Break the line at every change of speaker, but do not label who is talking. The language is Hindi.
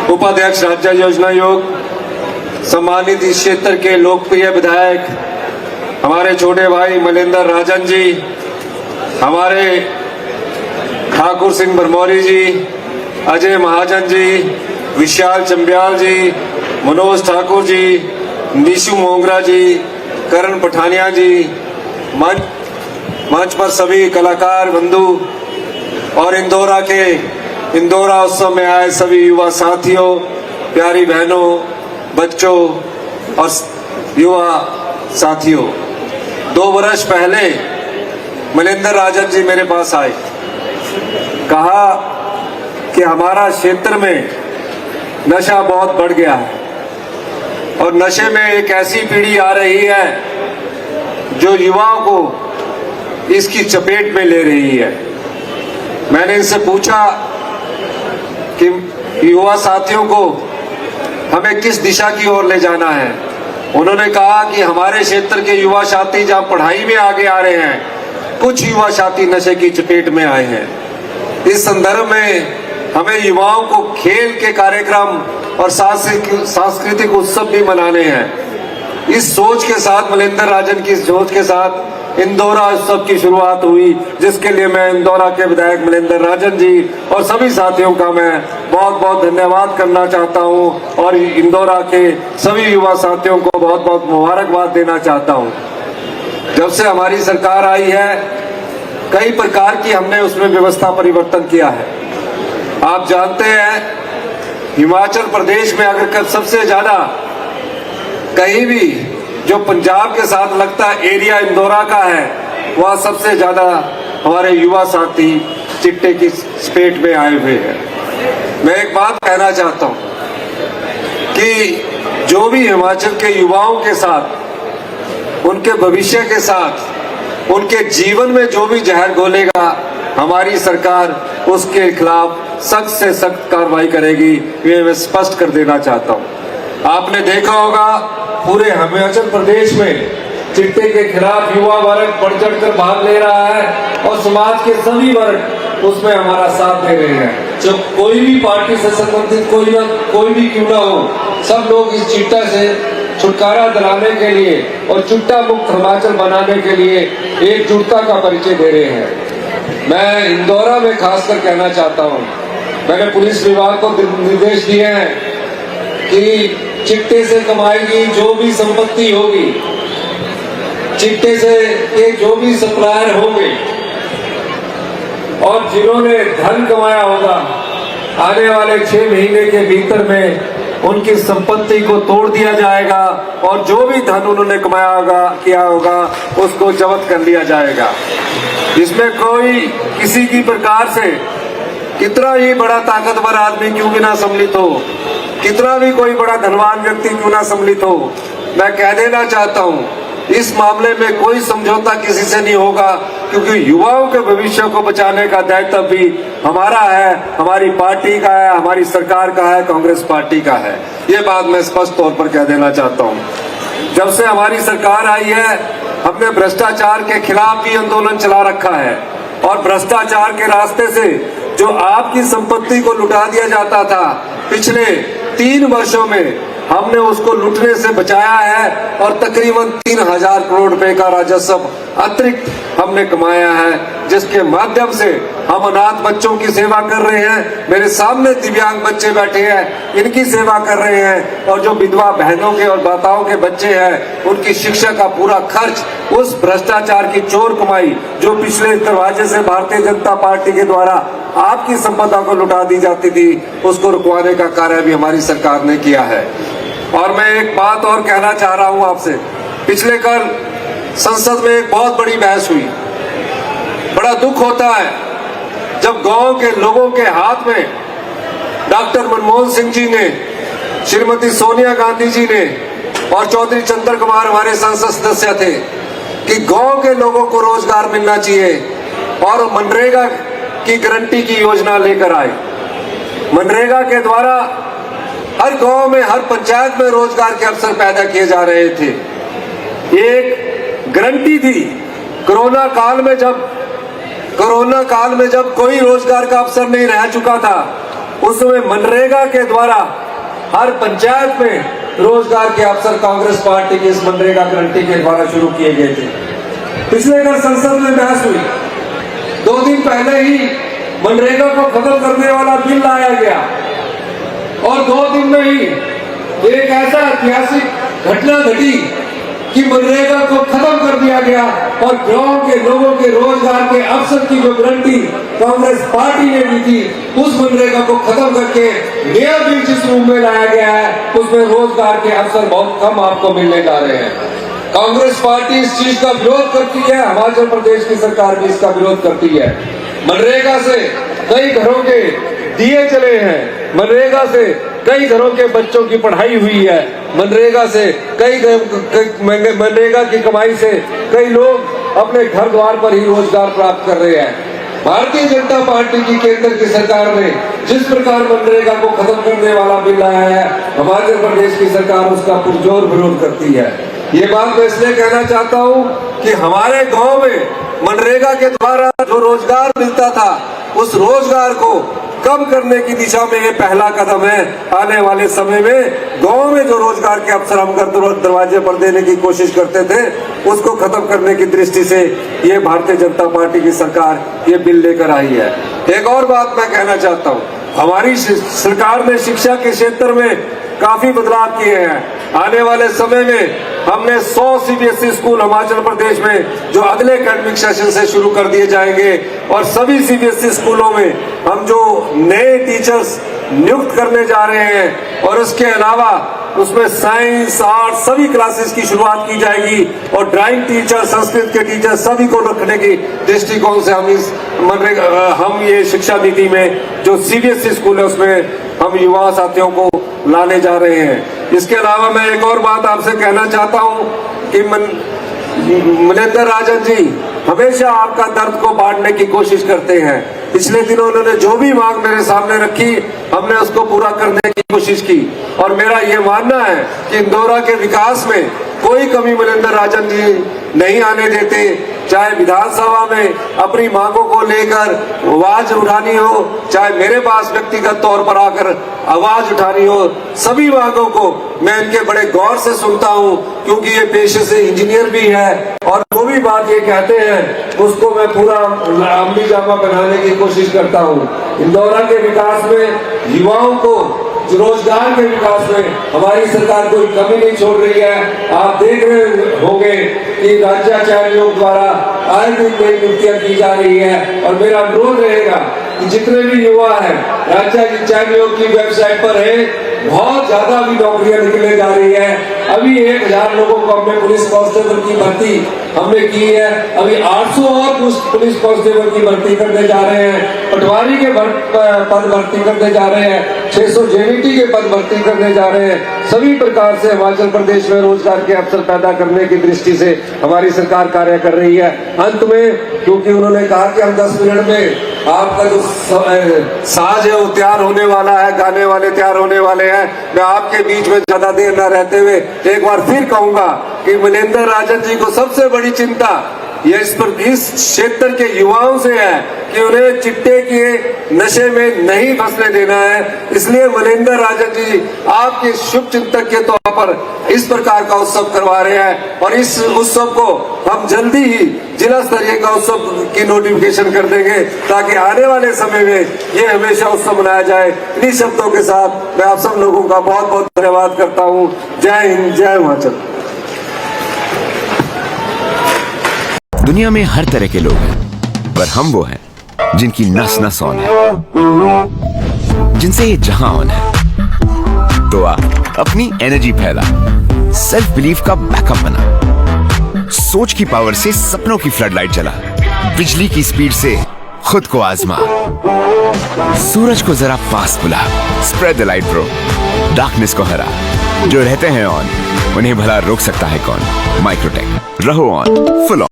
उपाध्यक्ष राज्य योजना आयोग, सम्मानित इस क्षेत्र के लोकप्रिय विधायक हमारे छोटे भाई मनिंदर राजन जी, हमारे ठाकुर सिंह भरमौरी जी, अजय महाजन जी, विशाल चंबियाल जी, मनोज ठाकुर जी, निशु मोंगरा जी, करण पठानिया जी, मंच पर सभी कलाकार बंधु और इंदौरा उत्सव में आए सभी युवा साथियों, प्यारी बहनों, बच्चों और युवा साथियों। 2 वर्ष पहले मनिंदर राजन जी मेरे पास आए, कहा कि हमारा क्षेत्र में नशा बहुत बढ़ गया है और नशे में एक ऐसी पीढ़ी आ रही है जो युवाओं को इसकी चपेट में ले रही है। मैंने इनसे पूछा कि युवा साथियों को हमें किस दिशा की ओर ले जाना है। उन्होंने कहा कि हमारे क्षेत्र के युवा साथी जहां पढ़ाई में आगे आ रहे हैं, कुछ युवा साथी नशे की चपेट में आए हैं। इस संदर्भ में हमें युवाओं को खेल के कार्यक्रम और सांस्कृतिक उत्सव भी मनाने हैं। इस सोच के साथ, मनिंदर राजन की सोच के साथ इंदौरा उत्सव की शुरुआत हुई, जिसके लिए मैं इंदौरा के विधायक मनिंदर राजन जी और सभी साथियों का मैं बहुत बहुत धन्यवाद करना चाहता हूं और इंदौरा के सभी युवा साथियों को बहुत बहुत मुबारकबाद देना चाहता हूं। जब से हमारी सरकार आई है, कई प्रकार की हमने उसमें व्यवस्था परिवर्तन किया है। आप जानते हैं, हिमाचल प्रदेश में अगर सबसे ज्यादा कहीं भी जो पंजाब के साथ लगता एरिया इंदौरा का है, वह सबसे ज्यादा हमारे युवा साथी चिट्टे की चपेट में आए हुए हैं। मैं एक बात कहना चाहता हूं कि जो भी हिमाचल के युवाओं के साथ, उनके भविष्य के साथ, उनके जीवन में जो भी जहर घोलेगा, हमारी सरकार उसके खिलाफ सख्त से सख्त कार्रवाई करेगी। ये मैं स्पष्ट कर देना चाहता हूं। आपने देखा होगा पूरे हिमाचल प्रदेश में चिट्टे के खिलाफ युवा वर्ग बढ़ चढ़ कर भाग ले रहा है और समाज के सभी वर्ग उसमें हमारा साथ दे रहे हैं। जब कोई भी पार्टी से संबंधित कोई भी क्यों ना हो, सब लोग इस चिट्टा से छुटकारा दिलाने के लिए और चिट्टा मुक्त हिमाचल बनाने के लिए एकजुटता का परिचय दे रहे हैं। मैं इंदौरा में खासकर कहना चाहता हूं, मैंने पुलिस विभाग को निर्देश दिए हैं कि चिट्टे से कमाई की जो भी संपत्ति होगी, चिट्टे से के जो भी सप्लायर होंगे और जिन्होंने धन कमाया होगा, आने वाले 6 महीने के भीतर में उनकी संपत्ति को तोड़ दिया जाएगा और जो भी धन उन्होंने किया होगा उसको जब्त कर लिया जाएगा। इसमें कोई किसी की प्रकार से कितना ही बड़ा ताकतवर आदमी क्यों भी ना सम्मिलित हो, कितना भी कोई बड़ा धनवान व्यक्ति क्यों ना सम्मिलित हो, मैं कह देना चाहता हूं, इस मामले में कोई समझौता किसी से नहीं होगा, क्योंकि युवाओं के भविष्य को बचाने का दायित्व भी हमारा है, हमारी पार्टी का है, हमारी सरकार का है, कांग्रेस पार्टी का है। ये बात मैं स्पष्ट तौर पर कह देना चाहता हूं। जब से हमारी सरकार आई है, हमने भ्रष्टाचार के खिलाफ भी आंदोलन चला रखा है और भ्रष्टाचार के रास्ते से जो आपकी संपत्ति को लुटा दिया जाता था, पिछले 3 वर्षों में हमने उसको लूटने से बचाया है और तकरीबन 3000 करोड़ रुपए का राजस्व अतिरिक्त हमने कमाया है, जिसके माध्यम से हम अनाथ बच्चों की सेवा कर रहे हैं। मेरे सामने दिव्यांग बच्चे बैठे हैं, इनकी सेवा कर रहे हैं और जो विधवा बहनों के और माताओं के बच्चे हैं, उनकी शिक्षा का पूरा खर्च उस भ्रष्टाचार की चोर कमाई जो पिछले दरवाजे से भारतीय जनता पार्टी के द्वारा आपकी संपदा को लुटा दी जाती थी, उसको रुकवाने का कार्य भी हमारी सरकार ने किया है। और मैं एक बात और कहना चाह रहा हूं आपसे, पिछले कल संसद में एक बहुत बड़ी बहस हुई। बड़ा दुख होता है जब गांव के लोगों के हाथ में डॉक्टर मनमोहन सिंह जी ने, श्रीमती सोनिया गांधी जी ने और चौधरी चंद्र कुमार हमारे संसद सदस्य थे कि गांव के लोगों को रोजगार मिलना चाहिए और मनरेगा की गारंटी की योजना लेकर आए। मनरेगा के द्वारा हर गांव में, हर पंचायत में रोजगार के अवसर पैदा किए जा रहे थे। एक गारंटी थी कोरोना काल में जब कोई रोजगार का अवसर नहीं रह चुका था, उस समय मनरेगा के द्वारा हर पंचायत में रोजगार के अवसर कांग्रेस पार्टी की इस मनरेगा गारंटी के द्वारा शुरू किए गए थे। पिछले कल संसद में बहस हुई, 2 दिन पहले ही मनरेगा को खत्म करने वाला बिल लाया गया और 2 दिन में ही एक ऐसा ऐतिहासिक घटना घटी कि मनरेगा को खत्म कर दिया गया और गांव के लोगों के रोजगार के अवसर की जो गारंटी कांग्रेस पार्टी ने दी थी, उस मनरेगा को खत्म करके नया बिल जिस रूप में लाया गया है उसमें रोजगार के अवसर बहुत कम आपको मिलने जा रहे हैं। कांग्रेस पार्टी इस चीज का विरोध करती है, हिमाचल प्रदेश की सरकार भी इसका विरोध करती है। मनरेगा से कई घरों के दिए चले हैं, मनरेगा से कई घरों के बच्चों की पढ़ाई हुई है, मनरेगा से मनरेगा की कमाई से कई लोग अपने घर द्वार पर ही रोजगार प्राप्त कर रहे हैं। भारतीय जनता पार्टी की केंद्र की सरकार ने जिस प्रकार मनरेगा को खत्म करने वाला बिल लाया है, हिमाचल प्रदेश की सरकार उसका पुरजोर विरोध करती है। ये बात मैं इसलिए कहना चाहता हूँ कि हमारे गांव में मनरेगा के द्वारा जो रोजगार मिलता था, उस रोजगार को कम करने की दिशा में ये पहला कदम है। आने वाले समय में गांव में जो रोजगार के अवसर हम दरवाजे पर देने की कोशिश करते थे, उसको खत्म करने की दृष्टि से ये भारतीय जनता पार्टी की सरकार ये बिल लेकर आई है। एक और बात मैं कहना चाहता हूँ, हमारी सरकार ने शिक्षा के क्षेत्र में काफी बदलाव किए हैं। आने वाले समय में हमने 100 सीबीएसई स्कूल हिमाचल प्रदेश में जो अगले एकेडमिक सेशन से शुरू कर दिए जाएंगे और सभी सीबीएसई स्कूलों में हम जो नए टीचर्स नियुक्त करने जा रहे हैं और उसके अलावा उसमें साइंस आर्ट सभी क्लासेस की शुरुआत की जाएगी और ड्राइंग टीचर, संस्कृत के टीचर सभी को रखने की दृष्टिकोण से हम ये शिक्षा नीति में जो सीबीएसई स्कूल है उसमें हम युवा साथियों को लाने जा रहे हैं। इसके अलावा मैं एक और बात आपसे कहना चाहता हूं कि मनिंदर राजन जी हमेशा आपका दर्द को बांटने की कोशिश करते हैं। पिछले दिनों उन्होंने जो भी मांग मेरे सामने रखी, हमने उसको पूरा करने की कोशिश की और मेरा ये मानना है कि इंदौरा के विकास में कोई कमी मनिंदर राजन जी नहीं आने देते। चाहे विधानसभा में अपनी मांगों को लेकर आवाज उठानी हो, चाहे मेरे पास व्यक्तिगत तौर पर आकर आवाज उठानी हो, सभी मांगों को मैं इनके बड़े गौर से सुनता हूं, क्योंकि ये पेशे से इंजीनियर भी है और जो भी बात ये कहते हैं उसको मैं पूरा अमली जामा पहनाने की कोशिश करता हूं। इंदौरा के विकास में, युवाओं को रोजगार के विकास में हमारी सरकार कोई कमी नहीं छोड़ रही है। आप देख रहे होंगे कि राज्य चयन आयोग द्वारा आए दिन नई नियुक्तियां की जा रही है और मेरा अनुरोध रहेगा कि जितने भी युवा हैं, राज्य चयन आयोग की वेबसाइट पर है, बहुत ज्यादा भी नौकरियां निकलने जा रही है। अभी 1000 लोगों को हमने पुलिस कांस्टेबल की भर्ती हमने की है, अभी 800 और पुलिस कांस्टेबल की भर्ती करने जा रहे हैं, पटवारी के पद भर्ती करने जा रहे हैं, 600 जेडीटी के पद भर्ती करने जा रहे हैं। सभी प्रकार से हिमाचल प्रदेश में रोजगार के अवसर पैदा करने की दृष्टि से हमारी सरकार कार्य कर रही है। अंत में, क्योंकि उन्होंने कहा कि हम 10 मिनट में आपका जो साज है वो तैयार होने वाला है, गाने वाले तैयार होने वाले हैं, मैं आपके बीच में ज्यादा देर न रहते हुए एक बार फिर कहूंगा कि मनिंदर राजन जी को सबसे बड़ी चिंता ये इस क्षेत्र के युवाओं से है कि उन्हें चिट्टे के नशे में नहीं फंसने देना है। इसलिए मनिंदर राजन जी आपके शुभ चिंतक के तौर पर इस प्रकार का उत्सव करवा रहे हैं और इस उत्सव को हम जल्दी ही जिला स्तरीय का उत्सव की नोटिफिकेशन कर देंगे ताकि आने वाले समय में ये हमेशा उत्सव मनाया जाए। इन्हीं शब्दों के साथ मैं आप सब लोगों का बहुत बहुत धन्यवाद करता हूँ। जय हिंद, जय हिमाचल।
दुनिया में हर तरह के लोग हैं, पर हम वो हैं जिनकी नस नस ऑन है, जिनसे ये जहां ऑन है। तो आ अपनी एनर्जी फैला, सेल्फ बिलीफ का बैकअप बना, सोच की पावर से सपनों की फ्लड लाइट जला, बिजली की स्पीड से खुद को आजमा, सूरज को जरा पास बुला, spread the light bro, darkness को हरा। जो रहते हैं ऑन उन्हें भला रोक सकता है कौन? माइक्रोटेक, रहो ऑन, फुल ऑन।